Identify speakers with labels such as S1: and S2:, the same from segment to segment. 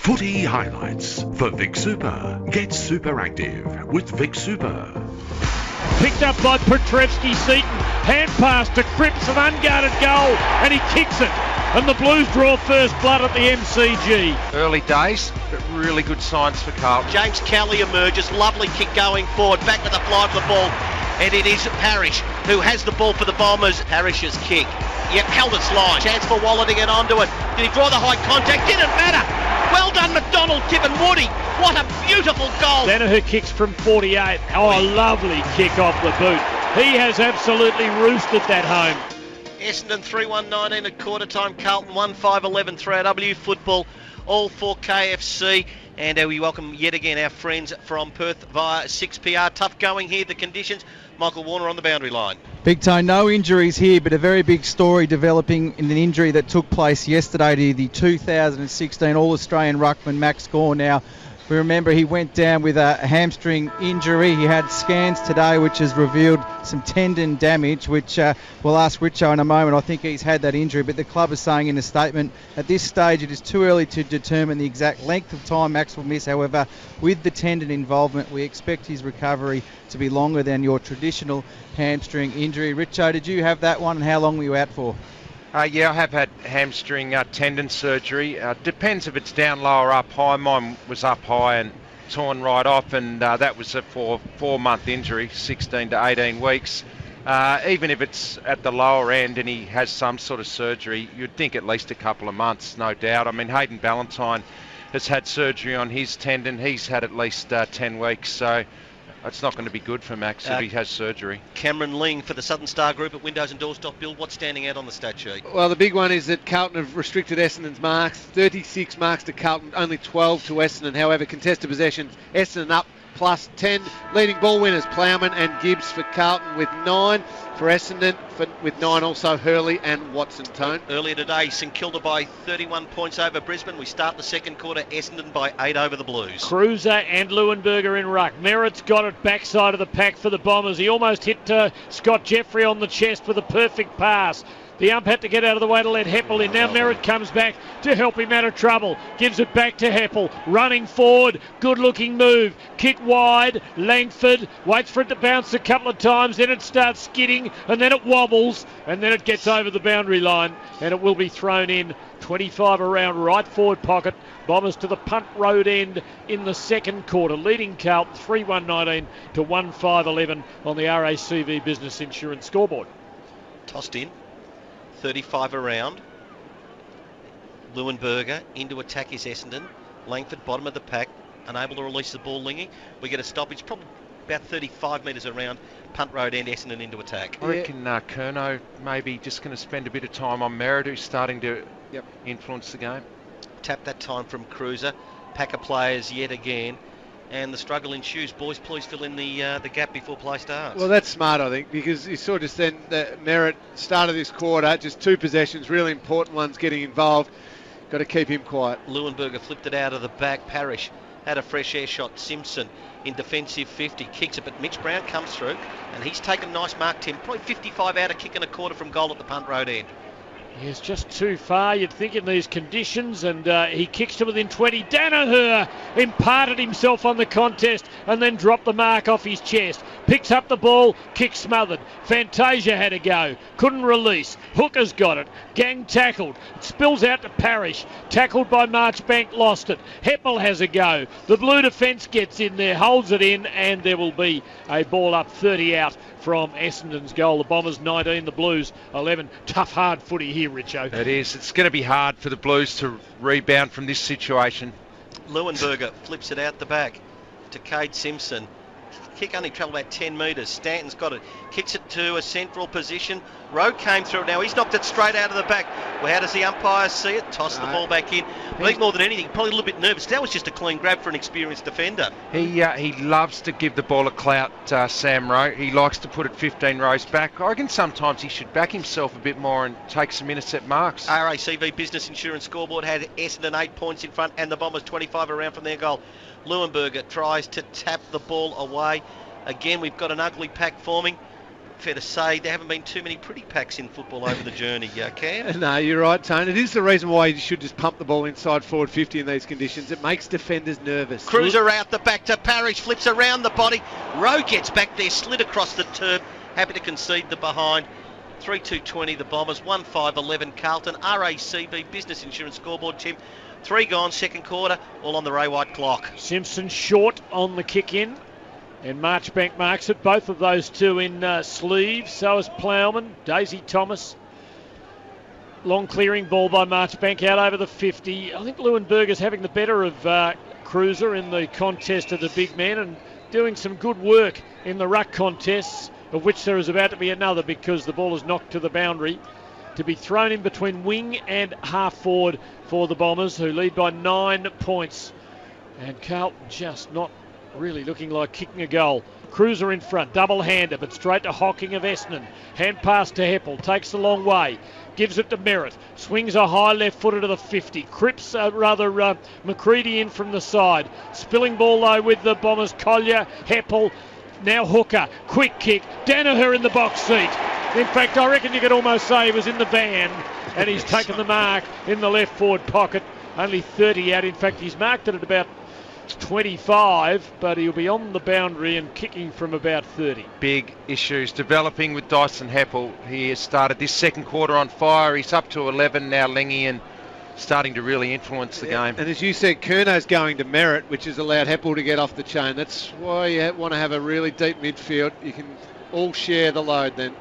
S1: Footy highlights for Vic Super. Get super active with Vic Super.
S2: Picked up by Petrevsky Seaton. Hand pass to Cripps, an unguarded goal, and he kicks it. And the Blues draw first blood at the MCG.
S3: Early days, but really good signs for Carlton.
S4: James Kelly emerges, lovely kick going forward, back with the fly of the ball, and it is Parrish who has the ball for the Bombers. Parrish's kick, yep, held its line. Chance for Waller to get onto it. Did he draw the high contact? Didn't matter. Well done, McDonald, Tip and Woody. What a beautiful goal.
S2: Danaher kicks from 48. Oh, a lovely kick off the boot. He has absolutely roosted that home.
S4: Essendon 3-1-19 at quarter time. Carlton 1-5-11 3RW football, all for KFC. And we welcome yet again our friends from Perth via 6PR. Tough going here, the conditions. Michael Warner on the boundary line.
S5: Big Tone, no injuries here, but a very big story developing in an injury that took place yesterday to the 2016 All-Australian ruckman Max Gore. Now, we remember he went down with a hamstring injury. He had scans today which has revealed some tendon damage, which we'll ask Richo in a moment. I think he's had that injury, but the club is saying in a statement, at this stage it is too early to determine the exact length of time Max will miss. However, with the tendon involvement, we expect his recovery to be longer than your traditional hamstring injury. Richo, did you have that one, and how long were you out for?
S3: Yeah, I have had hamstring tendon surgery. Depends if it's down low or up high. Mine was up high and torn right off, and that was a 4-month injury, 16 to 18 weeks. Even if it's at the lower end and he has some sort of surgery, you'd think at least a couple of months, no doubt. I mean, Hayden Ballantyne has had surgery on his tendon. He's had at least 10 weeks, so it's not going to be good for Max if he has surgery.
S4: Cameron Ling for the Southern Star Group at Windows and Doors. Bill, what's standing out on the stat sheet?
S6: Well, the big one is that Carlton have restricted Essendon's marks. 36 marks to Carlton, only 12 to Essendon. However, contested possessions, Essendon up plus 10. Leading ball winners, Plowman and Gibbs for Carlton with 9. For Essendon, with 9 also Hurley and Watson. Tone.
S4: Earlier today, St Kilda by 31 points over Brisbane. We start the second quarter, Essendon by 8 over the Blues.
S2: Cruiser and Leuenberger in ruck. Merritt's got it backside of the pack for the Bombers. He almost hit Scott Jeffrey on the chest with a perfect pass. The ump had to get out of the way to let Heppel in. Now Merritt comes back to help him out of trouble. Gives it back to Heppel. Running forward. Good looking move. Kick wide. Langford waits for it to bounce a couple of times. Then it starts skidding and then it wobbles. And then it gets over the boundary line. And it will be thrown in. 25 around right forward pocket. Bombers to the punt road end in the second quarter. Leading Carlton 3-1-19 to 1-5-11 on the RACV Business Insurance scoreboard.
S4: Tossed in. 35 around. Leuenberger into attack is Essendon. Langford bottom of the pack, unable to release the ball. Lingy. We get a stoppage probably about 35 metres around punt road end. Essendon into attack.
S3: I reckon Curnow maybe just going to spend a bit of time on Merritt, who's starting to influence the game.
S4: Tap that time from Cruiser. Pack of players yet again. And the struggle ensues. Boys, please fill in the gap before play starts.
S6: Well, that's smart, I think, because you saw just then the Merritt start of this quarter, just 2 possessions, really important ones getting involved. Got to keep him quiet.
S4: Leuenberger flipped it out of the back. Parrish had a fresh air shot. Simpson in defensive 50, kicks it, but Mitch Brown comes through, and he's taken nice mark, Tim. Probably 55 out, a kick and a quarter from goal at the punt road end.
S2: He's just too far, you'd think, in these conditions, and he kicks to within 20. Danaher imparted himself on the contest and then dropped the mark off his chest. Picks up the ball, kick smothered. Fantasia had a go, couldn't release. Hooker's got it, gang tackled. It spills out to Parrish, tackled by Marchbank, lost it. Heppel has a go. The blue defence gets in there, holds it in, and there will be a ball up 30 out from Essendon's goal. The Bombers 19, the Blues 11. Tough, hard footy here, Richo.
S3: It is. It's going to be hard for the Blues to rebound from this situation.
S4: Leuenberger flips it out the back to Cade Simpson. Kick only travelled about 10 metres. Stanton's got it. Kicks it to a central position. Rowe came through. Now he's knocked it straight out of the back. Well, how does the umpire see it? Toss the ball back in. I think more than anything, probably a little bit nervous. That was just a clean grab for an experienced defender.
S3: He loves to give the ball a clout, Sam Rowe. He likes to put it 15 rows back. I reckon sometimes he should back himself a bit more and take some intercept marks.
S4: RACV Business Insurance scoreboard had Essendon 8 points in front and the Bombers 25 around from their goal. Leuenberger tries to tap the ball away. Again, we've got an ugly pack forming. fair to say there haven't been too many pretty packs in football over the journey, Cam.
S6: No, you're right, Tone. It is the reason why you should just pump the ball inside forward 50 in these conditions. It makes defenders nervous.
S4: Cruiser out the back to Parrish, flips around the body. Rowe gets back there, slid across the turf. Happy to concede the behind. 3-2-20 the Bombers, 1-5-11 Carlton. RACV Business Insurance scoreboard, Tim. 3 gone, second quarter, all on the Ray White clock.
S2: Simpson short on the kick in. And Marchbank marks it. Both of those two in sleeves. So is Plowman. Daisy Thomas. Long clearing ball by Marchbank out over the 50. I think Leuenberger's having the better of Cruiser in the contest of the big men and doing some good work in the ruck contests, of which there is about to be another because the ball is knocked to the boundary to be thrown in between wing and half forward for the Bombers, who lead by 9 points. And Carlton just not really looking like kicking a goal. Cruiser in front, double-hander, but straight to Hocking of Essendon. Hand pass to Heppel, takes the long way, gives it to Merritt, swings a high left footer to the 50. Cripps, McCready in from the side. Spilling ball though with the Bombers. Collier, Heppel, now Hooker, quick kick. Danaher in the box seat. In fact, I reckon you could almost say he was in the van, and he's taken the mark in the left forward pocket. Only 30 out. In fact, he's marked it at about 25, but he'll be on the boundary and kicking from about 30.
S3: Big issues developing with Dyson Heppel. He has started this second quarter on fire. He's up to 11 now, Lengy, starting to really influence the game.
S6: And as you said, Curno's going to Merritt, which has allowed Heppel to get off the chain. That's why you want to have a really deep midfield. You can all share the load then.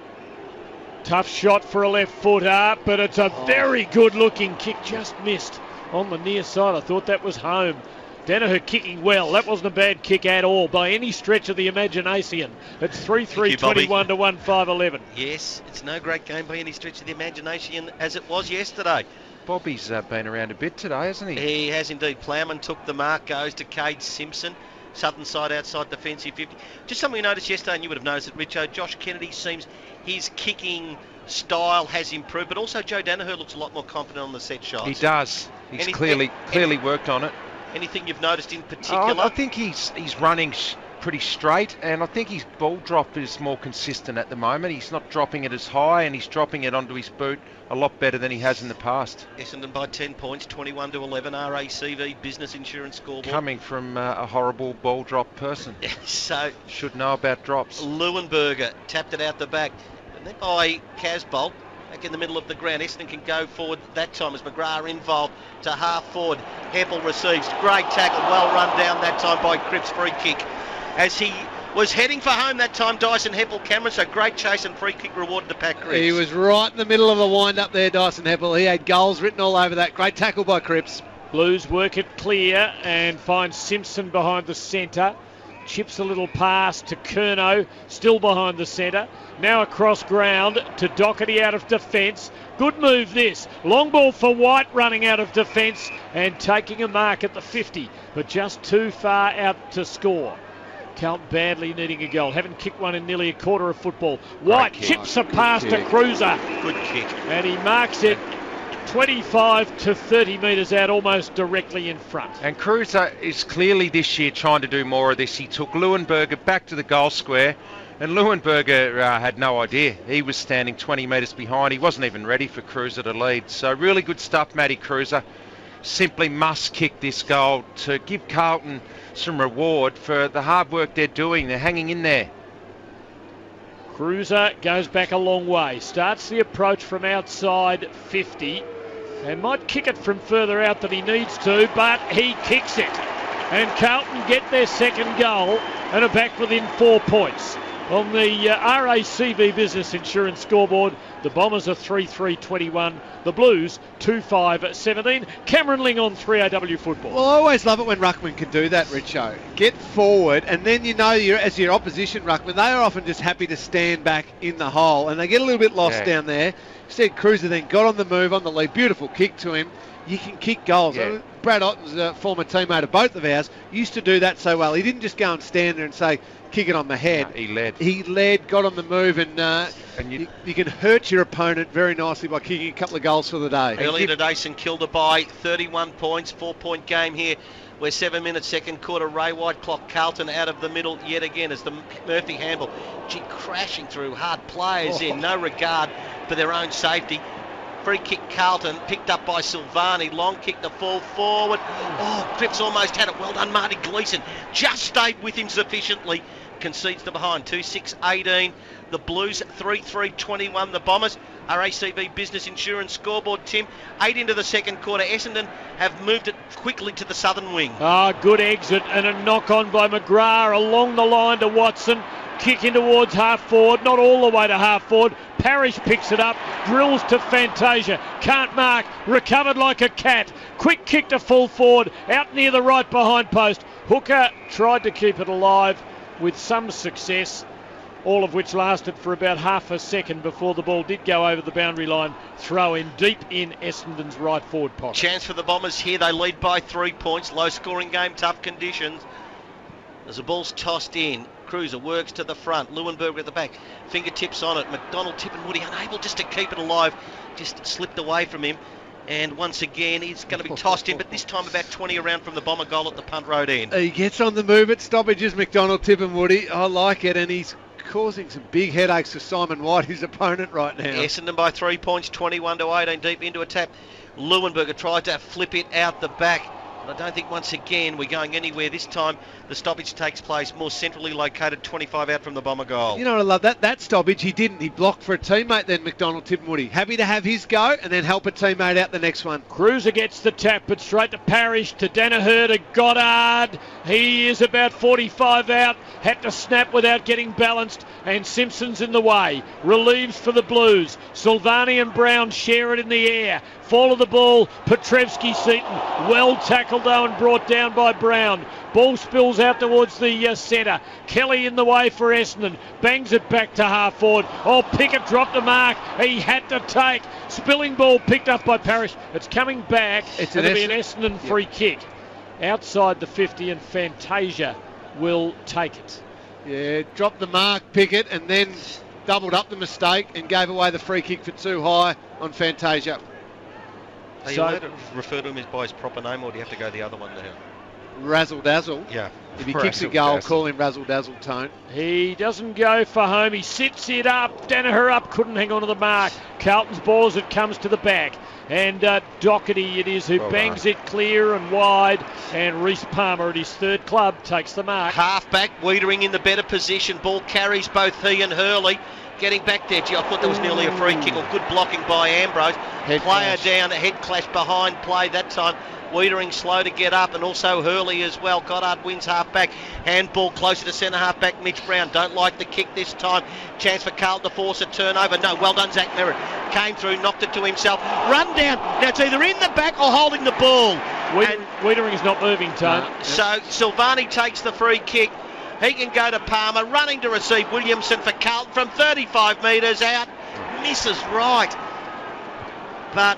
S2: Tough shot for a left footer, but it's a very good looking kick. Just missed on the near side. I thought that was home. Danaher kicking well. That wasn't a bad kick at all by any stretch of the imagination. It's 3-3-21 to 1-5-11.
S4: Yes, it's no great game by any stretch of the imagination as it was yesterday.
S3: Bobby's been around a bit today, hasn't he?
S4: He has indeed. Plowman took the mark, goes to Cade Simpson. Southern side outside defensive 50. Just something we noticed yesterday, and you would have noticed it, Richo. Josh Kennedy seems his kicking style has improved, but also Joe Danaher looks a lot more confident on the set shots.
S3: He does. He's clearly worked on it.
S4: Anything you've noticed in particular?
S3: I think he's running pretty straight, and I think his ball drop is more consistent at the moment. He's not dropping it as high, and he's dropping it onto his boot a lot better than he has in the past.
S4: Essendon by 10 points, 21 to 11. RACV Business Insurance scoreboard.
S3: Coming from a horrible ball drop person.
S4: So
S3: should know about drops.
S4: Leuenberger tapped it out the back, and then by Casbolt. Back in the middle of the ground. Essendon can go forward that time as McGrath involved to half forward. Heppel receives. Great tackle. Well run down that time by Cripps. Free kick. As he was heading for home that time, Dyson Heppel Cameron. So great chase and free kick rewarded to Pat Cripps.
S6: He was right in the middle of the wind up there, Dyson Heppel. He had goals written all over that. Great tackle by Cripps.
S2: Blues work it clear and find Simpson behind the centre. Chips a little pass to Curnow, still behind the centre. Now across ground to Doherty out of defence. Good move this. Long ball for White running out of defence and taking a mark at the 50, but just too far out to score. Carlton badly needing a goal. Haven't kicked one in nearly a quarter of football. White chips a pass to Cruiser.
S4: Good kick.
S2: And he marks it 25 to 30 metres out, almost directly in front.
S3: And Cruiser is clearly this year trying to do more of this. He took Leuenberger back to the goal square, and Leuenberger had no idea. He was standing 20 metres behind. He wasn't even ready for Cruiser to lead. So really good stuff, Matty Cruiser. Simply must kick this goal to give Carlton some reward for the hard work they're doing. They're hanging in there.
S2: Cruiser goes back a long way. Starts the approach from outside 50 and might kick it from further out than he needs to, but he kicks it. And Carlton get their second goal and are back within 4 points. On the RACV Business Insurance scoreboard, the Bombers are 3-3-21, the Blues 2-5-17. Cameron Ling on 3AW Football.
S6: Well, I always love it when ruckmen can do that, Richo. Get forward, and then you know as your opposition ruckman, they are often just happy to stand back in the hole, and they get a little bit lost down there. Instead, Cruiser then got on the move on the lead. Beautiful kick to him. you can kick goals.
S3: Yeah.
S6: Brad Otten's a former teammate of both of ours, used to do that so well. He didn't just go and stand there and say, kick it on the head.
S3: No, he led.
S6: He led, got on the move, and you can hurt your opponent very nicely by kicking a couple of goals for the day.
S4: Earlier today, St Kilda by 31 points, 4-point game here. We're 7 minutes, second quarter. Ray White clock. Carlton out of the middle yet again as the Murphy handball. Crashing through hard players in no regard for their own safety. Free kick Carlton, picked up by Silvani. Long kick to fall forward. Cripps almost had it. Well done, Marty Gleeson. Just stayed with him sufficiently. Concedes to behind. 2-6-18. The Blues 3-3-21. The Bombers. RACV Business Insurance scoreboard, Tim. 8 into the second quarter. Essendon have moved it quickly to the southern wing.
S2: Good exit and a knock on by McGrath along the line to Watson. Kick in towards half forward, not all the way to half forward. Parrish picks it up, drills to Fantasia, can't mark, recovered like a cat. Quick kick to full forward, out near the right behind post. Hooker tried to keep it alive with some success, all of which lasted for about half a second before the ball did go over the boundary line. Throw in deep in Essendon's right forward pocket.
S4: Chance for the Bombers here. They lead by 3 points. Low scoring game, tough conditions. As the ball's tossed in, Cruiser works to the front. Leuenberger at the back. Fingertips on it. McDonald, Tippenwoody unable just to keep it alive. Just slipped away from him. And once again, he's going to be tossed in, but this time about 20 around from the Bomber goal at the punt road end.
S6: He gets on the move at stoppages, McDonald, Tippenwoody. I like it, and he's causing some big headaches for Simon White, his opponent right now.
S4: Essendon by 3 points, 21-18, deep into a tap. Leuenberger tried to flip it out the back. But I don't think once again we're going anywhere. This time the stoppage takes place more centrally located, 25 out from the Bomber goal.
S6: You know what I love? That stoppage, he didn't. He blocked for a teammate then, McDonald Tippenwoody. Happy to have his go and then help a teammate out the next one.
S2: Cruiser gets the tap, but straight to Parrish, to Danaher, to Goddard. He is about 45 out. Had to snap without getting balanced. And Simpson's in the way. Relieves for the Blues. Silvani and Brown share it in the air. Fall of the ball, Petrovski-Seaton. Well tackled though and brought down by Brown. Ball spills out towards the centre. Kelly in the way for Essendon. Bangs it back to half forward. Pickett dropped a mark. He had to take. Spilling ball picked up by Parrish. It's coming back. It'll be an Essendon free kick. Outside the 50 and Fantasia will take it.
S6: Yeah, dropped the mark, Pickett, and then doubled up the mistake and gave away the free kick for too high on Fantasia.
S4: Are you allowed to refer to him by his proper name, or do you have to go the other one now?
S6: Razzle Dazzle.
S4: Yeah.
S6: If he kicks a goal, call him Razzle Dazzle, Tone.
S2: He doesn't go for home. He sits it up. Danaher up. Couldn't hang on to the mark. Carlton's ball as it comes to the back. And Doherty it is who bangs it clear and wide. And Reece Palmer at his third club takes the mark.
S4: Half-back, Wiedering in the better position. Ball carries both he and Hurley. Getting back there. Gee, I thought that was nearly a free kick or good blocking by Ambrose. Player down, a head clash behind play that time. Wiedering slow to get up, and also Hurley as well. Goddard wins half-back. Handball closer to centre half-back Mitch Brown. Don't like the kick this time. Chance for Carlton to force a turnover. No, well done, Zach Merritt. Came through, knocked it to himself. Run down. Now it's either in the back or holding the ball.
S2: Wiedering is not moving, Tone.
S4: So Silvani takes the free kick. He can go to Palmer, running to receive Williamson for Carlton from 35 metres out. Misses right. But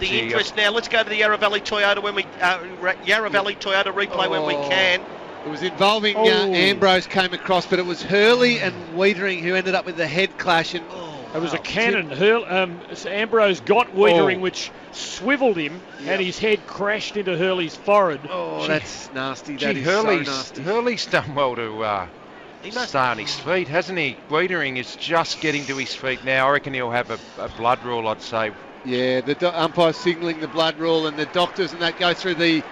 S4: the interest now, let's go to the Yarra Valley Toyota replay when we can.
S6: It was involving Ambrose came across, but it was Hurley and Wiedering who ended up with the head clash. And
S2: it was a cannon. Ambrose got Wiedering, which swiveled him, and his head crashed into Hurley's forehead.
S6: That's nasty.
S3: Hurley's done well to stay on his feet, hasn't he? Wiedering is just getting to his feet now. I reckon he'll have a blood rule, I'd say.
S6: Yeah, the umpire's signalling the blood rule, and the doctors and that go through the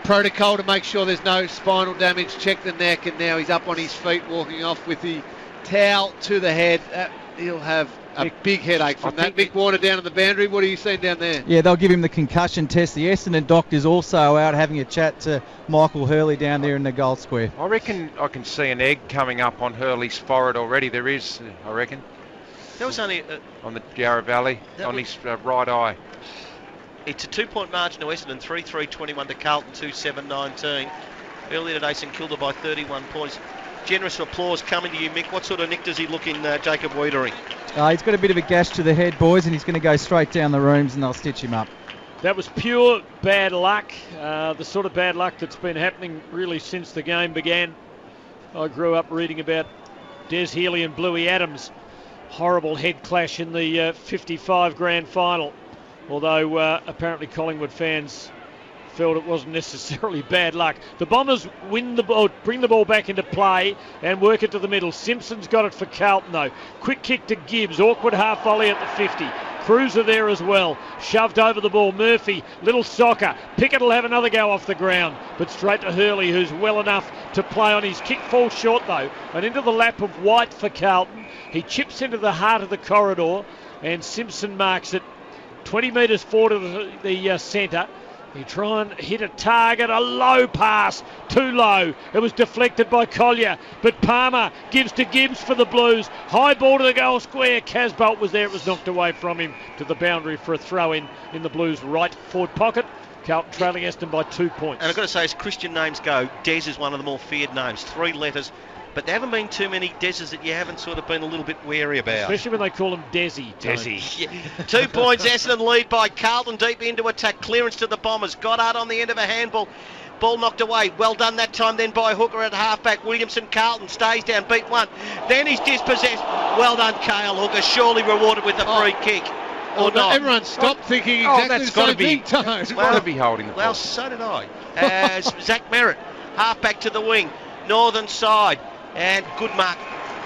S6: protocol to make sure there's no spinal damage, check the neck, and now he's up on his feet walking off with the towel to the head. He'll have a big headache from that. Mick Warner down in the boundary. What are you seeing down there?
S5: Yeah, they'll give him the concussion test. The Essendon doctor's also out having a chat to Michael Hurley down there in the goal square.
S3: I reckon I can see an egg coming up on Hurley's forehead already. There is, I reckon.
S4: That was only
S3: on the Yarra Valley, on his right eye.
S4: It's a 2-point margin to Essendon, 3-3-21 to Carlton, 2-7-19. Earlier today, St Kilda by 31 points. Generous applause coming to you, Mick. What sort of nick does he look in, Jacob Wiedering?
S5: He's got a bit of a gash to the head, boys, and he's going to go straight down the rooms and they'll stitch him up.
S2: That was pure bad luck, the sort of bad luck that's been happening really since the game began. I grew up reading about Des Healy and Bluey Adams. Horrible head clash in the 55 grand final, although apparently Collingwood fans felt it wasn't necessarily bad luck. The Bombers win the ball, bring the ball back into play and work it to the middle. Simpson's got it for Carlton though. Quick kick to Gibbs, awkward half volley at the 50. Cruiser there as well, shoved over the ball. Murphy, little soccer. Pickett will have another go off the ground, but straight to Hurley, who's well enough to play on. His kick falls short though, and into the lap of White for Carlton. He chips into the heart of the corridor, and Simpson marks it 20 metres forward of the centre. He try and hit a target, a low pass, too low. It was deflected by Collier, but Palmer gives to Gibbs for the Blues. High ball to the goal square. Casbolt was there. It was knocked away from him to the boundary for a throw in the Blues' right forward pocket. Carlton trailing Essendon by 2 points.
S4: And I've got to say, as Christian names go, Des is one of the more feared names. 3 letters. But there haven't been too many Deses that you haven't sort of been a little bit wary about.
S2: Especially when they call him Desi.
S4: Yeah. 2 points, Essendon lead by Carlton deep into attack. Clearance to the Bombers. Goddard on the end of a handball. Ball knocked away. Well done that time then by Hooker at halfback. Williamson. Carlton stays down. Beat one. Then he's dispossessed. Well done, Cale Hooker. Surely rewarded with the free kick. Or not.
S6: Everyone stopped thinking exactly
S3: that's
S6: the
S3: got to
S6: same
S3: be.
S6: thing, Tone.
S3: It's got to be holding the ball.
S4: Well, so did I. As Zach Merritt, halfback to the wing. Northern side. And good mark.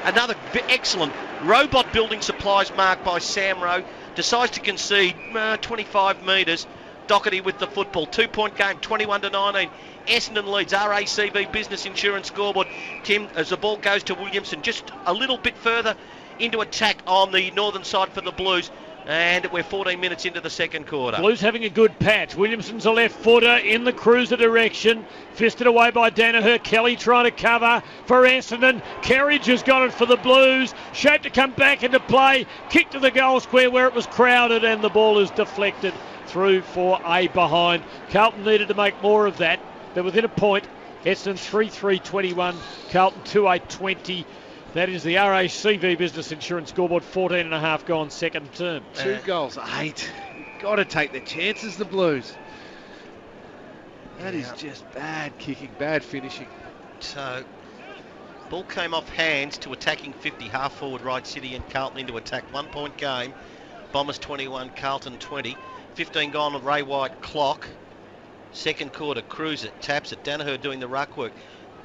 S4: Another excellent robot building supplies mark by Sam Rowe. Decides to concede 25 metres. Doherty with the football. 2 point game, 21-19. Essendon leads. RACV Business Insurance scoreboard. Tim, as the ball goes to Williamson, just a little bit further into attack on the northern side for the Blues. And we're 14 minutes into the second quarter.
S2: Blues having a good patch. Williamson's a left footer in the cruiser direction. Fisted away by Danaher. Kelly trying to cover for Essendon. Kerridge has got it for the Blues. Shape to come back into play. Kick to the goal square where it was crowded, and the ball is deflected through for a behind. Carlton needed to make more of that. They're within a point. Essendon 3-3-21. Carlton 2-8-20. That is the RACV Business Insurance scoreboard. 14.5 gone second term.
S6: 2 goals, 8. You've got to take the chances, the Blues. That is just bad kicking, bad finishing.
S4: So, ball came off hands to attacking 50. Half forward right, City and Carlton into attack. 1 point game. Bombers 21, Carlton 20. 15 gone with Ray White clock. Second quarter, Cruiser taps it. Danaher doing the ruck work.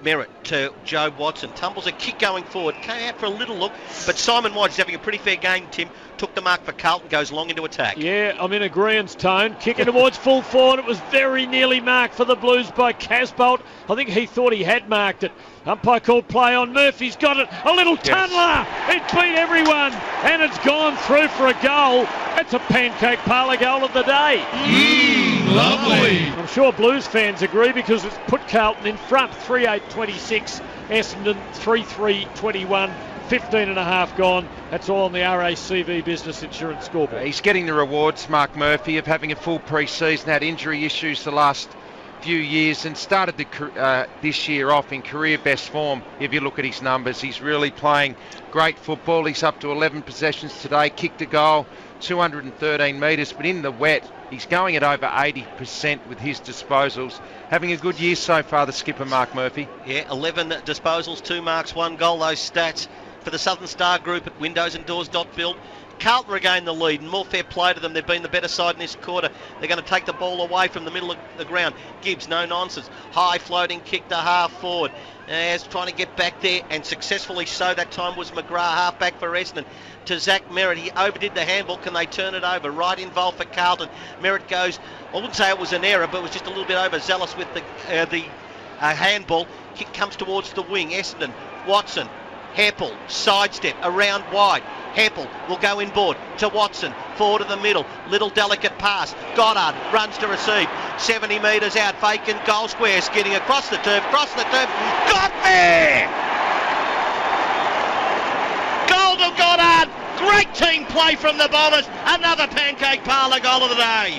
S4: Merritt to Joe Watson. Tumbles a kick going forward. Came out for a little look, but Simon White is having a pretty fair game, Tim. Took the mark for Carlton, goes long into attack.
S2: Yeah, I'm in agreeance, Tone. Kicking towards full forward. It was very nearly marked for the Blues by Casbolt. I think he thought he had marked it. Umpire called play on. Murphy's got it. A little tunneler. It beat everyone, and it's gone through for a goal. It's a pancake parlour goal of the day.
S1: Lovely.
S2: I'm sure Blues fans agree because it's put Carlton in front. 3-8-26. Essendon 3-3-21. 15.5 gone. That's all on the RACV Business Insurance scoreboard.
S3: He's getting the rewards, Mark Murphy, of having a full pre-season. Had injury issues the last few years and started this year off in career best form. If you look at his numbers, he's really playing great football. He's up to 11 possessions today, kicked a goal, 213 metres, but in the wet, he's going at over 80% with his disposals. Having a good year so far, the skipper, Mark Murphy.
S4: Yeah, 11 disposals, 2 marks, 1 goal. Those stats for the Southern Star Group at windowsanddoors.build. Carlton regain the lead, and more fair play to them. They've been the better side in this quarter. They're going to take the ball away from the middle of the ground. Gibbs, no nonsense. High floating kick to half forward. As trying to get back there, and successfully so. That time was McGrath, half back for Essendon. To Zach Merritt. He overdid the handball. Can they turn it over? Right involved for Carlton. Merritt goes, I wouldn't say it was an error, but it was just a little bit overzealous with the handball. Kick comes towards the wing. Essendon, Watson, Heppel, sidestep, around wide. Heppel will go inboard to Watson, forward to the middle. Little delicate pass. Goddard runs to receive. 70 metres out, vacant goal square. Skidding across the turf, got there! Goal to Goddard. Great team play from the Bombers. Another pancake parlour goal of the day.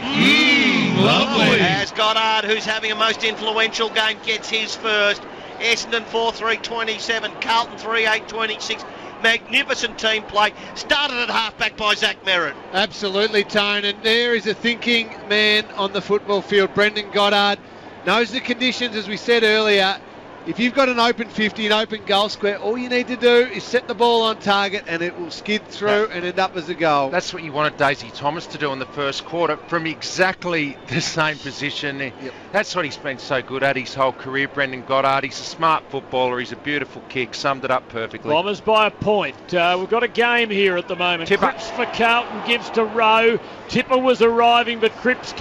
S1: Lovely.
S4: As Goddard, who's having a most influential game, gets his first. Essendon 4-3-27, Carlton 3-8-26. Magnificent team play. Started at half-back by Zach Merritt.
S6: Absolutely, Tone. And there is a thinking man on the football field. Brendan Goddard knows the conditions, as we said earlier. If you've got an open 50, an open goal square, all you need to do is set the ball on target and it will skid through and end up as a goal.
S3: That's what you wanted Daisy Thomas to do in the first quarter from exactly the same position.
S6: Yep.
S3: That's what he's been so good at his whole career, Brendan Goddard. He's a smart footballer. He's a beautiful kick. Summed it up perfectly.
S2: Bombers by a point. We've got a game here at the moment.
S3: Tipper.
S2: Cripps for Carlton, gives to Rowe. Tipper was arriving, but Cripps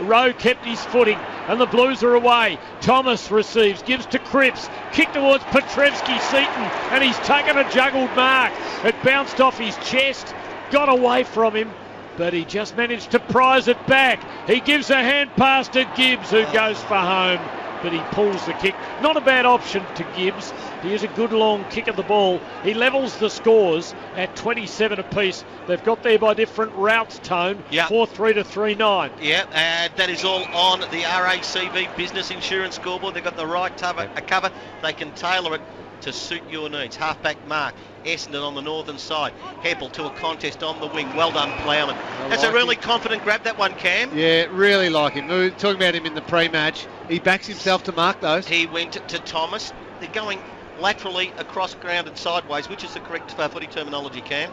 S2: Rowe kept his footing, and the Blues are away. Thomas receives, gives to Cripps. Kick towards Petrevski-Seton, and he's taken a juggled mark. It bounced off his chest, got away from him, but he just managed to prize it back. He gives a hand pass to Gibbs, who goes for home, but he pulls the kick. Not a bad option to Gibbs. He is a good long kick at the ball. He levels the scores at 27 apiece. They've got there by different routes, Tone.
S4: Yeah.
S2: 4-3 to 3-9.
S4: Yeah, and that is all on the RACV Business Insurance scoreboard. They've got the right cover. They can tailor it to suit your needs. Halfback mark. Essendon on the northern side. Heppel to a contest on the wing. Well done, Plowman. That's a really confident grab, that one, Cam.
S6: Yeah, really like him. We were talking about him in the pre-match. He backs himself to mark those.
S4: He went to Thomas. They're going laterally across ground and sideways. Which is the correct footy terminology, Cam?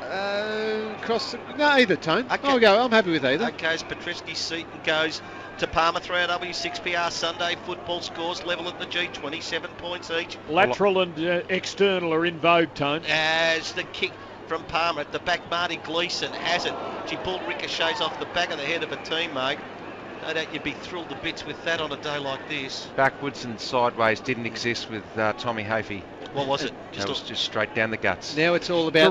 S6: Either, Tone.
S4: Okay.
S6: I'm happy with either.
S4: Okay, as Petrevski-Seton goes to Palmer, 3RW, 6PR Sunday football scores level at the G, 27 points each.
S2: Lateral and external are in vogue, Tone.
S4: As the kick from Palmer at the back, Marty Gleeson has it. She pulled ricochets off the back of the head of a teammate. No doubt you'd be thrilled to bits with that on a day like this.
S3: Backwards and sideways didn't exist with Tommy Hafey.
S4: What was it?
S3: That was just straight down the guts.
S6: Now it's all about
S4: To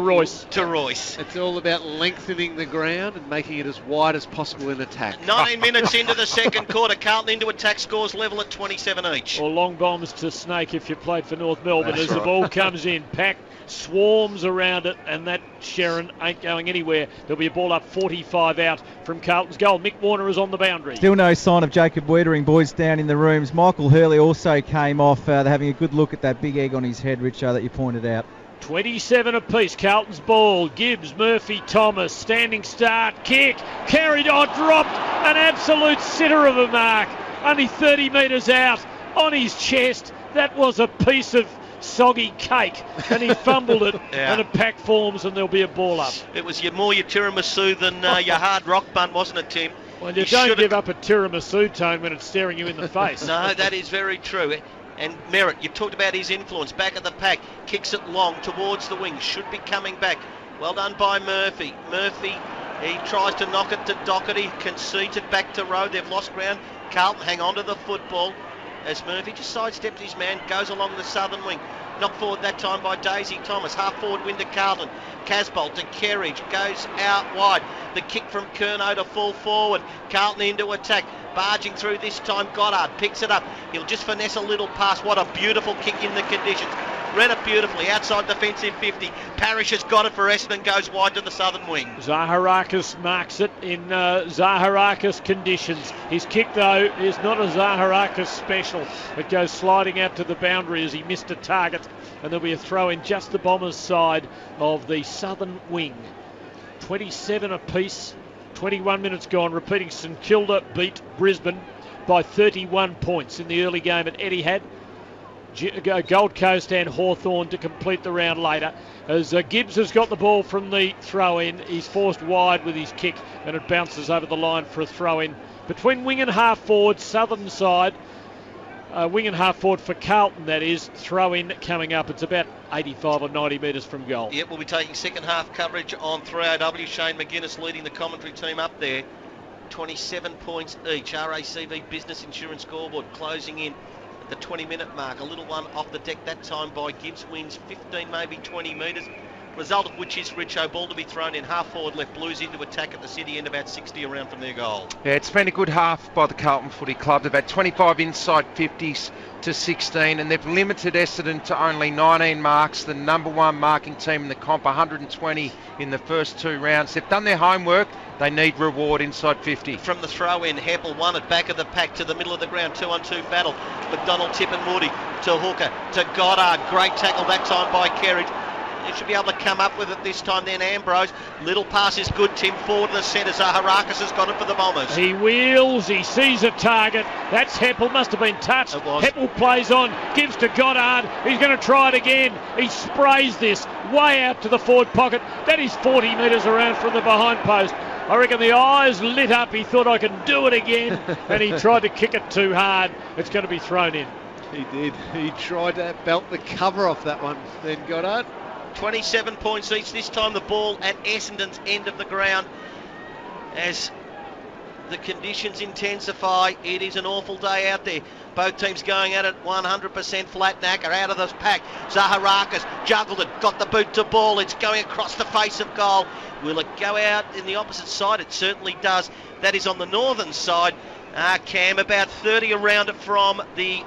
S4: Royce.
S6: It's all about lengthening the ground and making it as wide as possible in attack.
S4: 19 minutes into the second quarter. Carlton into attack, scores level at 27 each.
S2: Or long bombs to Snake if you played for North Melbourne.
S3: That's
S2: as the ball comes in. Pack swarms around it, and that Sharon ain't going anywhere. There'll be a ball up 45 out from Carlton's goal. Mick Warner is on the boundary.
S5: Still no sign of Jacob Wiedering, boys down in the rooms. Michael Hurley also came off. They're having a good look at that big egg on his head, Richo, that you pointed out.
S2: 27 apiece. Carlton's ball. Gibbs, Murphy, Thomas. Standing start. Kick. Carried. Dropped. An absolute sitter of a mark. Only 30 metres out on his chest. That was a piece of soggy cake, and he fumbled it.
S4: Yeah.
S2: And a pack forms, and there'll be a ball up.
S4: It was more your tiramisu than your hard rock bun, wasn't it, Tim?
S2: Well, you don't give up a tiramisu, Tone, when it's staring you in the face.
S4: No, that is very true. And Merritt, you talked about his influence. Back of the pack, kicks it long towards the wing. Should be coming back. Well done by Murphy. Murphy, he tries to knock it to Doherty. Conceded back to Rowe. They've lost ground. Carlton hang on to the football as Murphy just sidesteps his man, goes along the southern wing. Knocked forward that time by Daisy Thomas. Half forward win to Carlton. Casbolt to Kerridge. Goes out wide. The kick from Curnow to full forward. Carlton into attack. Barging through this time. Goddard picks it up. He'll just finesse a little pass. What a beautiful kick in the conditions. Read it beautifully. Outside defensive 50. Parrish has got it for Essendon. Goes wide to the southern wing.
S2: Zaharakis marks it in Zaharakis conditions. His kick, though, is not a Zaharakis special. It goes sliding out to the boundary as he missed a target. And there'll be a throw in just the Bombers' side of the southern wing. 27 apiece. 21 minutes gone. Repeating, St Kilda beat Brisbane by 31 points in the early game at Etihad. Gold Coast and Hawthorn to complete the round later. As Gibbs has got the ball from the throw-in, he's forced wide with his kick and it bounces over the line for a throw-in. Between wing and half-forward, southern side, wing and half-forward for Carlton, that is, throw-in coming up. It's about 85 or 90 metres from goal.
S4: Yep, we'll be taking second half coverage on 3RW. Shane McGuinness leading the commentary team up there. 27 points each. RACV Business Insurance scoreboard closing in the 20-minute mark. A little one off the deck that time by Gibbs. Wins 15, maybe 20 metres. Result of which is Richo. Ball to be thrown in. Half forward left. Blues into attack at the city end, about 60 around from their goal.
S3: Yeah, it's been a good half by the Carlton Footy Club. They've had 25 inside 50s to 16, and they've limited Essendon to only 19 marks, the number one marking team in the comp, 120 in the first two rounds. They've done their homework. They need reward inside 50.
S4: From the throw-in, Heppel won it back of the pack to the middle of the ground. 2-on-2 battle. McDonald, Tip and Moody to Hooker, to Goddard. Great tackle that time by Kerridge. He should be able to come up with it this time then, Ambrose. Little pass is good. Tim Ford to the centre. Zaharakis has got it for the Bombers.
S2: He wheels, he sees a target. That's Heppel, must have been touched.
S4: It was.
S2: Heppel plays on, gives to Goddard. He's going to try it again. He sprays this way out to the forward pocket. That is 40 metres around from the behind post. I reckon the eyes lit up. He thought, I can do it again. And he tried to kick it too hard. It's going to be thrown in.
S6: He did. He tried to belt the cover off that one, then Goddard.
S4: 27 points each. This time the ball at Essendon's end of the ground. As the conditions intensify, it is an awful day out there. Both teams going at it 100% flat. Knacker out of the pack. Zaharakis juggled it, got the boot to ball. It's going across the face of goal. Will it go out in the opposite side? It certainly does. That is on the northern side. Cam, about 30 around it from the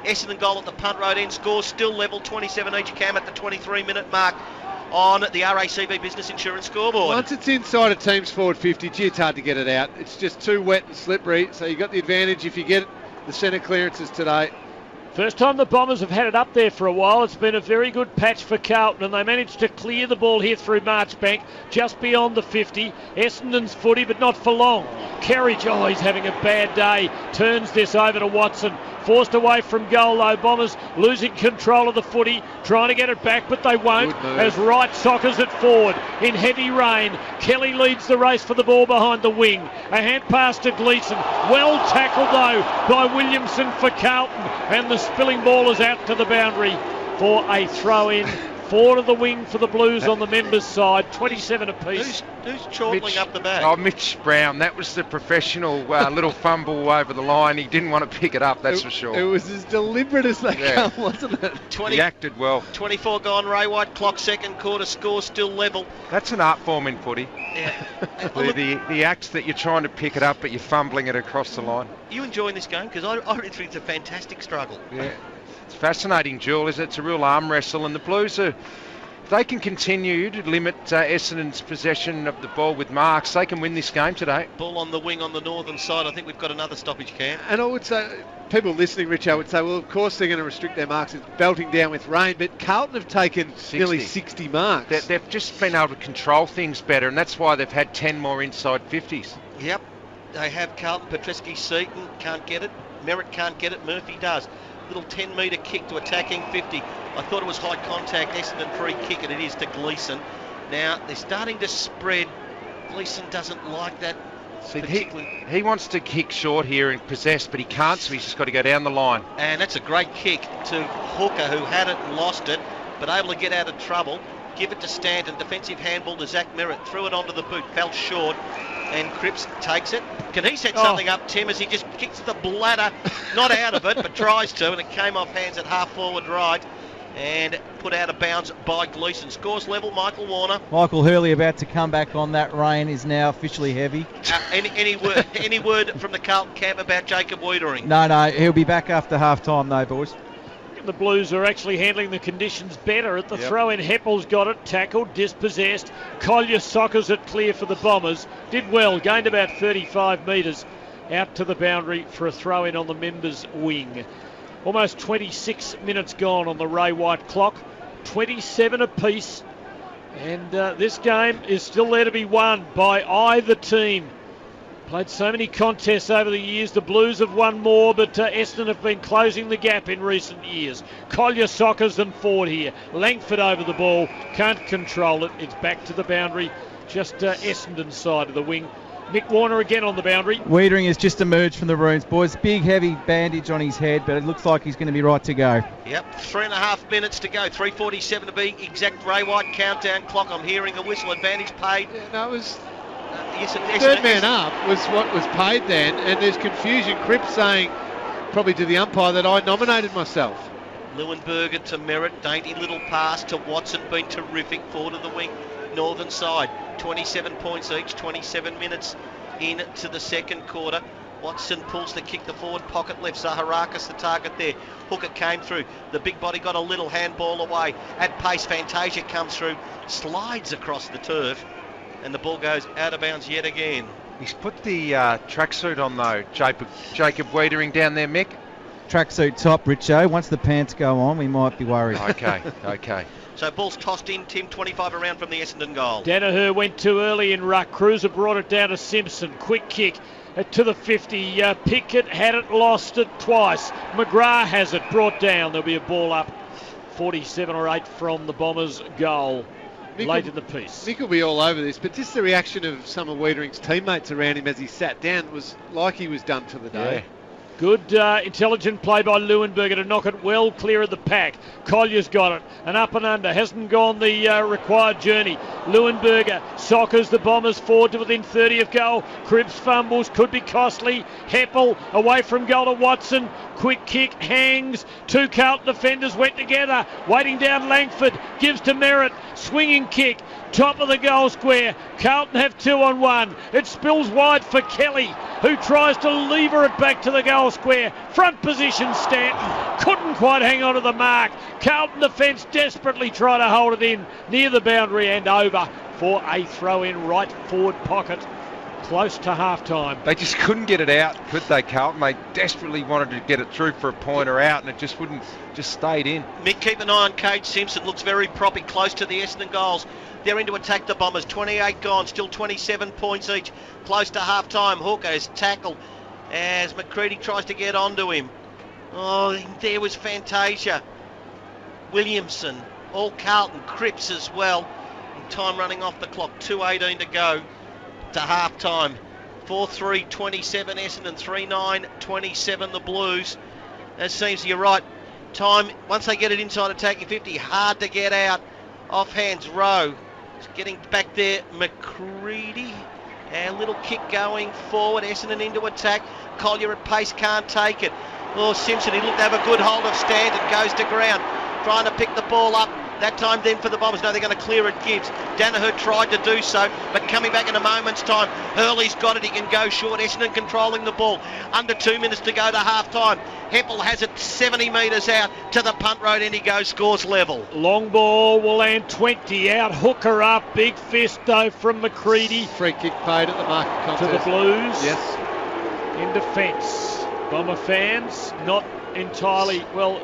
S4: Essendon goal at the punt road end. Score still level, 27 each. Cam at the 23-minute mark on the RACV Business Insurance scoreboard.
S6: Once it's inside a team's forward 50, gee, it's hard to get it out. It's just too wet and slippery, so you got the advantage if you get the centre clearances today.
S2: First time the Bombers have had it up there for a while. It's been a very good patch for Carlton, and they managed to clear the ball here through Marchbank, just beyond the 50. Essendon's footy, but not for long. Kerridge, he's having a bad day. Turns this over to Watson. Forced away from goal though. Bombers losing control of the footy, trying to get it back, but they won't, as Wright soccers it forward in heavy rain. Kelly leads the race for the ball behind the wing. A hand pass to Gleeson. Well tackled though by Williamson for Carlton, and the spilling ball is out to the boundary for a throw-in. 4 to the wing for the Blues on the members' side, 27 apiece.
S4: Who's chortling up the back?
S3: Oh, Mitch Brown. That was the professional little fumble over the line. He didn't want to pick it up, that's for sure.
S6: It was as deliberate as they come, wasn't it?
S3: He acted well.
S4: 24 gone, Ray White, clock second quarter, score still level.
S3: That's an art form in footy.
S4: Yeah.
S3: the act that you're trying to pick it up, but you're fumbling it across the line.
S4: You enjoying this game? Because I really think it's a fantastic struggle.
S3: Yeah. It's fascinating, Jewel, is it? It's a real arm wrestle, and the Blues if they can continue to limit Essendon's possession of the ball with marks, they can win this game today.
S4: Ball on the wing on the northern side. I think we've got another stoppage, Cam.
S6: And I would say, people listening, Richo, would say, well, of course they're going to restrict their marks. It's belting down with rain, but Carlton have taken nearly 60 marks.
S3: They've just been able to control things better, and that's why they've had 10 more inside 50s.
S4: Yep, they have Carlton. Petreski Seaton can't get it. Merritt can't get it. Murphy does. Little 10-metre kick to attacking 50. I thought it was high contact, Essendon free kick, and it is to Gleeson. Now, they're starting to spread. Gleeson doesn't like that.
S3: See, he wants to kick short here and possess, but he can't, so he's just got to go down the line.
S4: And that's a great kick to Hooker, who had it and lost it, but able to get out of trouble. Give it to Stanton. Defensive handball to Zach Merritt. Threw it onto the boot. Fell short. And Cripps takes it. Can he set something up, Tim, as he just kicks the bladder, not out of it, but tries to, and it came off hands at half forward right and put out of bounds by Gleeson. Scores level, Michael Warner.
S5: Michael Hurley about to come back on that. Rain is now officially heavy.
S4: Any word from the Carlton camp about Jacob Wiedering?
S5: No, he'll be back after half-time though, boys.
S2: The Blues are actually handling the conditions better. At the throw-in, Heppel's got it, tackled, dispossessed. Collier soccers it clear for the Bombers. Did well, gained about 35 metres out to the boundary for a throw-in on the members' wing. Almost 26 minutes gone on the Ray White clock. 27 apiece. And this game is still there to be won by either team. Played so many contests over the years. The Blues have won more, but Essendon have been closing the gap in recent years. Collier soccers them forward here. Langford over the ball. Can't control it. It's back to the boundary. Just Essendon's side of the wing. Mick Warner again on the boundary.
S5: Wiedering has just emerged from the ruins, boys. Big, heavy bandage on his head, but it looks like he's going to be right to go.
S4: Yep, 3.5 minutes to go. 3:47 to be exact. Ray White countdown clock. I'm hearing a whistle. Advantage paid.
S6: Yeah, no, it was...
S4: Yes,
S6: third man up was what was paid then, and there's confusion. Cripps saying, probably to the umpire, that I nominated myself.
S4: Leuenberger to Merritt, dainty little pass to Watson, been terrific. Forward of the wing, northern side. 27 points each, 27 minutes into the second quarter. Watson pulls the kick, the forward pocket left. Zaharakis the target there. Hooker came through. The big body got a little handball away. At pace, Fantasia comes through, slides across the turf, and the ball goes out of bounds yet again.
S3: He's put the tracksuit on though, Jacob Wiedering down there, Mick.
S5: Tracksuit top, Richo. Once the pants go on, we might be worried.
S3: Okay.
S4: So ball's tossed in, Tim, 25 around from the Essendon goal.
S2: Danaher went too early in ruck. Cruiser brought it down to Simpson. Quick kick to the 50. Pickett had it, lost it twice. McGrath has it, brought down. There'll be a ball up 47 or 8 from the Bombers' goal. Late in the piece.
S6: Mick will be all over this, but just the reaction of some of Wiedering's teammates around him as he sat down was like he was done for the day.
S2: Yeah. Good intelligent play by Leuenberger to knock it well clear of the pack. Collier's got it. And up and under. Hasn't gone the required journey. Leuenberger soccers the Bombers forward to within 30 of goal. Cripps fumbles. Could be costly. Heppel away from goal to Watson. Quick kick. Hangs. Two Carlton defenders went together. Waiting down Langford. Gives to Merritt. Swinging kick. Top of the goal square. Carlton have 2-on-1. It spills wide for Kelly, who tries to lever it back to the goal square. Front position Stanton. Couldn't quite hang on to the mark. Carlton defence desperately try to hold it in near the boundary and over for a throw in right forward pocket. Close to half-time.
S3: They just couldn't get it out, could they, Carlton? They desperately wanted to get it through for a pointer out, and it just wouldn't, just stayed in.
S4: Mick, keep an eye on Cade Simpson. Looks very proppy, close to the Essendon goals. They're in to attack the Bombers. 28 gone, still 27 points each. Close to half-time. Hooker's tackled as McCready tries to get onto him. Oh, there was Fantasia. Williamson, all Carlton. Cripps as well. And time running off the clock. 2:18 to go to half-time. 4-3-27 Essendon, 3-9-27 the Blues. That seems, you're right, time, once they get it inside attacking 50, hard to get out. Off hands, Rowe. Getting back there, McCready. A little kick going forward, Essendon into attack. Collier at pace, can't take it. Oh, Simpson, he looked to have a good hold of Stanton, goes to ground. Trying to pick the ball up. That time then for the Bombers. No, they're going to clear it, Gibbs. Danaher tried to do so, but coming back in a moment's time. Hurley's got it, he can go short. Essendon controlling the ball. Under 2 minutes to go to half-time. Heppel has it 70 metres out to the punt road, and he goes, scores level.
S2: Long ball will land 20 out. Hooker up. Big fist though from McCready.
S6: Free kick paid at the market contest.
S2: To the Blues.
S6: Yes.
S2: In defence. Bomber fans not entirely, well,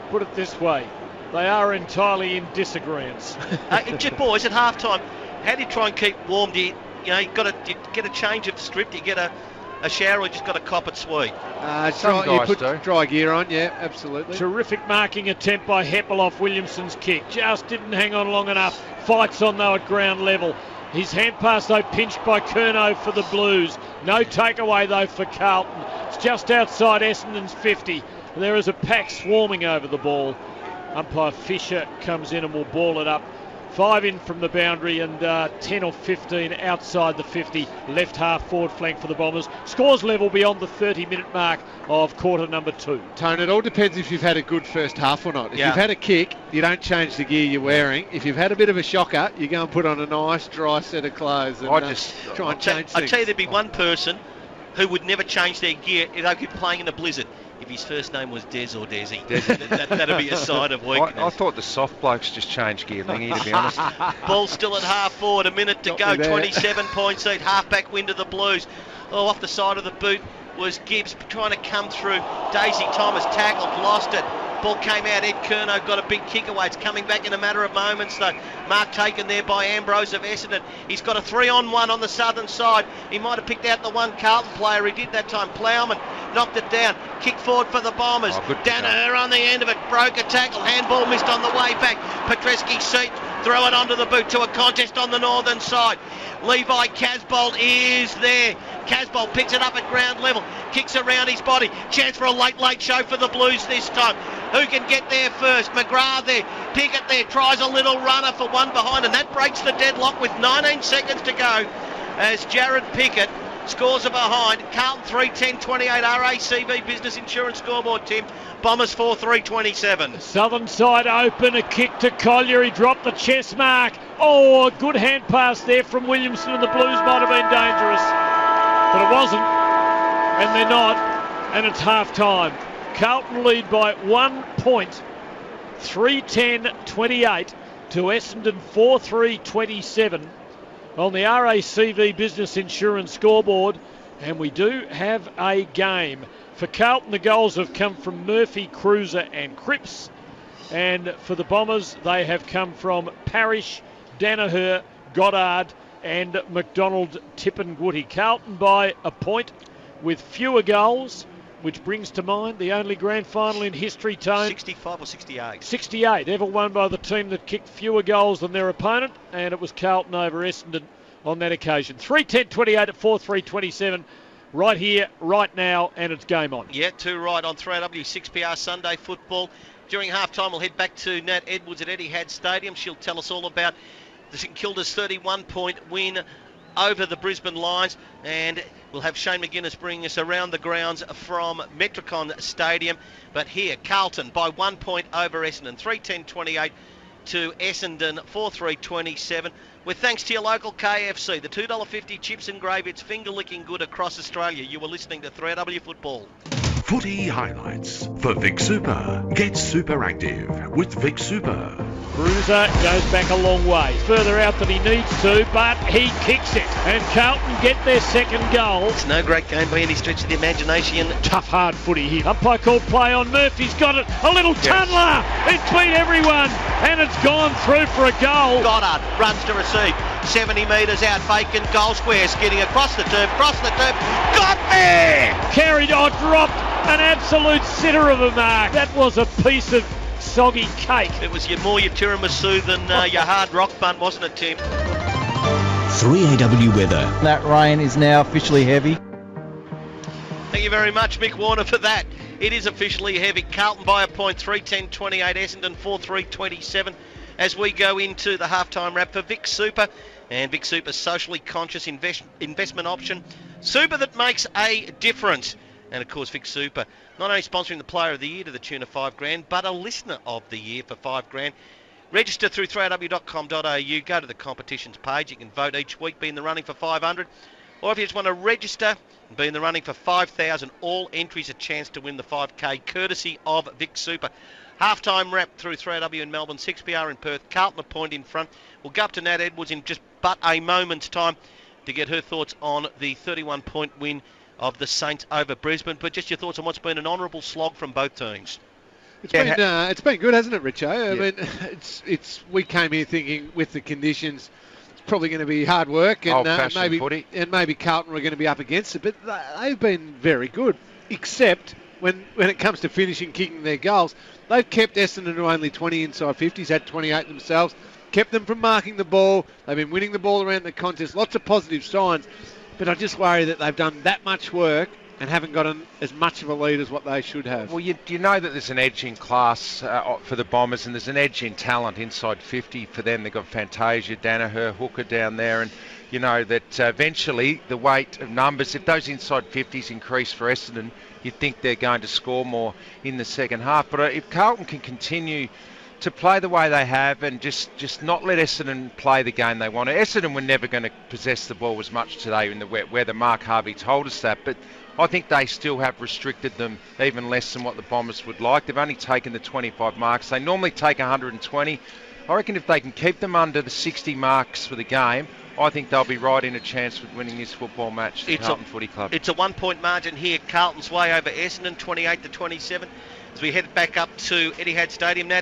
S2: put it this way. They are entirely in disagreement.
S4: Boys, at half-time, how do you try and keep warm? Do you get a change of strip? Do you get a shower, or you just got to cop it sweet?
S3: Some guys do.
S6: Dry gear on, yeah, absolutely.
S2: Terrific marking attempt by Heppel off Williamson's kick. Just didn't hang on long enough. Fights on though at ground level. His hand pass though pinched by Curnow for the Blues. No takeaway though for Carlton. It's just outside Essendon's 50. There is a pack swarming over the ball. Umpire Fisher comes in and will ball it up. 5 in from the boundary and 10 or 15 outside the 50. Left half forward flank for the Bombers. Scores level beyond the 30-minute mark of quarter number 2.
S6: Tone, it all depends if you've had a good first half or not. If you've had a kick, you don't change the gear you're wearing. If you've had a bit of a shocker, you go and put on a nice dry set of clothes and try and change things.
S4: I tell you, there'd be one person who would never change their gear if they could be playing in a blizzard. If his first name was Des or Desi, that'd be a sign of weakness.
S3: I thought the soft blokes just changed gear, Lingy, to be honest.
S4: Ball still at half forward, a minute to go, 27 points each, half-back win to the Blues. Oh, off the side of the boot was Gibbs trying to come through. Daisy Thomas tackled, lost it. Ball came out, Ed Curnow got a big kick away. It's coming back in a matter of moments though. Mark taken there by Ambrose of Essendon. He's got a 3-on-1 on the southern side. He might have picked out the one Carlton player. He did that time. Plowman knocked it down. Kick forward for the Bombers. Danaher on the end of it. Broke a tackle. Handball missed on the way back. Petreski seat. Throw it onto the boot to a contest on the northern side. Levi Casbolt is there. Casbolt picks it up at ground level. Kicks around his body. Chance for a late show for the Blues this time. Who can get there first? McGrath there. Pickett there. Tries a little runner for one behind, and that breaks the deadlock with 19 seconds to go as Jared Pickett scores a behind. Carlton 3-10-28. RACV Business Insurance scoreboard, Tim. Bombers 4-3-27.
S2: Southern side open. A kick to Collier. He dropped the chest mark. Oh, a good hand pass there from Williamson, and the Blues might have been dangerous. But it wasn't. And they're not. And it's half-time. Carlton lead by 1 point. 3-10-28 to Essendon 4-3-27 on the RACV Business Insurance scoreboard. And we do have a game. For Carlton, the goals have come from Murphy, Cruiser and Cripps. And for the Bombers, they have come from Parrish, Danaher, Goddard and McDonald, Tipungwuti. Carlton by a point with fewer goals, which brings to mind the only grand final in history, Tone.
S4: 65 or 68?
S2: 68, ever won by the team that kicked fewer goals than their opponent, and it was Carlton over Essendon on that occasion. 3:10:28 at 4:3:27. Right here, right now, and it's game on.
S4: Yeah, 2 right on 3AW 6PR Sunday football. During half-time, we'll head back to Nat Edwards at Etihad Stadium. She'll tell us all about the St Kilda's 31-point win over the Brisbane Lions, and we'll have Shane McGuinness bringing us around the grounds from Metricon Stadium. But here, Carlton by 1 point over Essendon, 3:10:28 to Essendon, 4:3:27. With thanks to your local KFC, the $2.50 chips and gravy, it's finger-licking good across Australia. You were listening to 3AW Football.
S1: Footy highlights for Vic Super. Get super active with Vic Super.
S2: Bruiser goes back a long way, further out than he needs to, but he kicks it. And Carlton get their second goal.
S4: It's no great game by any stretch of the imagination.
S2: Tough, hard footy here. Umpire called play on Murphy's got it. A little tunneler between everyone, and it's gone through for a goal.
S4: Goddard runs to receive. 70 metres out, Bacon, goal square, skidding across the turf, got there!
S2: Carried on, dropped, an absolute sitter of a mark. That was a piece of soggy cake.
S4: It was more your tiramisu than your hard rock bun, wasn't it, Tim?
S7: 3AW weather.
S5: That rain is now officially heavy.
S4: Thank you very much, Mick Warner, for that. It is officially heavy. Carlton by a point, 3:10:28, Essendon 4:3:27. As we go into the halftime wrap for Vic Super, and Vic Super's socially conscious investment option. Super that makes a difference. And of course, Vic Super not only sponsoring the Player of the Year to the tune of $5,000, but a Listener of the Year for $5,000. Register through 3aw.com.au. Go to the competitions page. You can vote each week, be in the running for 500. Or if you just want to register and be in the running for 5,000, all entries a chance to win the 5K, courtesy of Vic Super. Half-time wrap through 3AW in Melbourne, 6PR in Perth. Carlton a point in front. We'll go up to Nat Edwards in just but a moment's time to get her thoughts on the 31-point win of the Saints over Brisbane. But just your thoughts on what's been an honourable slog from both teams.
S6: It's been good, hasn't it, Richo? I mean, we came here thinking with the conditions it's probably going to be hard work, and maybe Carlton were going to be up against it, but they've been very good, except when it comes to finishing, kicking their goals. They've kept Essendon to only 20 inside 50s, had 28 themselves, kept them from marking the ball. They've been winning the ball around the contest. Lots of positive signs, but I just worry that they've done that much work and haven't gotten as much of a lead as what they should have.
S3: Well, you know that there's an edge in class for the Bombers, and there's an edge in talent inside 50 for them. They've got Fantasia, Danaher, Hooker down there, and you know that eventually the weight of numbers, if those inside 50s increase for Essendon, you'd think they're going to score more in the second half. But if Carlton can continue to play the way they have and just not let Essendon play the game they want. Essendon were never going to possess the ball as much today in the wet weather. Mark Harvey told us that, but I think they still have restricted them even less than what the Bombers would like. They've only taken the 25 marks. They normally take 120. I reckon if they can keep them under the 60 marks for the game, I think they'll be right in a chance with winning this football match, the Carlton Footy Club.
S4: It's a 1 point margin here. Carlton's way over Essendon, 28-27. As we head back up to Etihad Stadium now.